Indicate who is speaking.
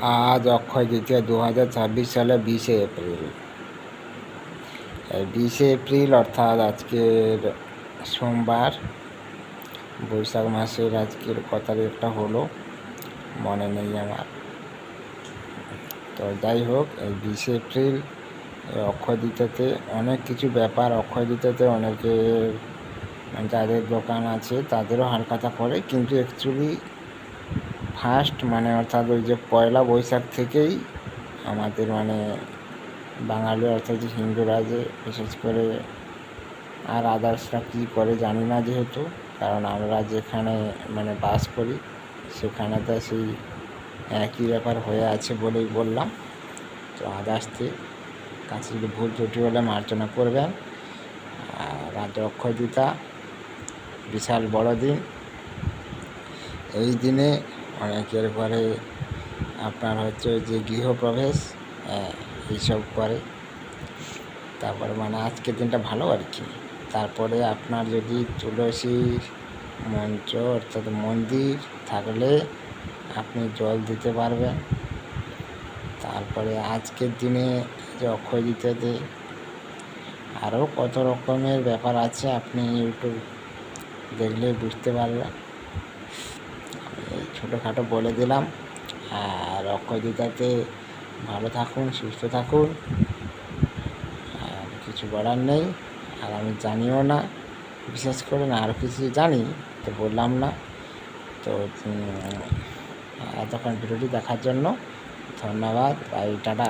Speaker 1: আজ অক্ষয় তৃতীয়া 2026 সালে 20শে এপ্রিল। এই 20শে এপ্রিল অর্থাৎ আজকের সোমবার, বৈশাখ মাসের আজকের কত তারিখটা হলো মনে নেই আমার। তো যাই হোক, এই 20শে এপ্রিল অক্ষয় তৃতীয়াতে অনেক কিছু ব্যাপার। অক্ষয় তৃতীয়াতে অনেকের যাদের দোকান আছে তাদেরও হালখাতা পড়ে, কিন্তু অ্যাকচুয়ালি ফার্স্ট অর্থাৎ ওই যে পয়লা বৈশাখ থেকেই আমাদের বাঙালি অর্থাৎ যে হিন্দুরা যে বিশেষ করে, আর আদার্সরা কী করে জানি না, যেহেতু কারণ আমরা যেখানে বাস করি সেখানে তো সেই একই ব্যাপার হয়ে আছে বলেই বললাম। তো আদার্সতে কাছে যদি ভুল ত্রুটি হলে মার্জনা করবেন। আর আজ অক্ষয় তৃতীয়া, বিশাল বড় দিন। এই দিনে অনেকের ঘরে আপনার হচ্ছে যে গৃহপ্রবেশ এইসব করে। তারপরে আজকের দিনটা ভালো আর কি। তারপরে আপনার যদি তুলসীর মঞ্চ অর্থাৎ মন্দির থাকলে আপনি জল দিতে পারবেন। তারপরে আজকের দিনে যে অক্ষয় তৃতীয়াতে আরও কত রকমের ব্যাপার আছে, আপনি ইউটিউব দেখলে বুঝতে পারবেন। ছোটোখাটো বলে দিলাম। আর অক্ষয় তৃতীয়াতে ভালো থাকুন, সুস্থ থাকুন, আর কিছু বলার নেই। আর আমি জানিও না, বিশেষ করে না, আরও কিছু জানি তো বললাম না। তো এতক্ষণ ভিডিওটি দেখার জন্য ধন্যবাদ। Bye, tata.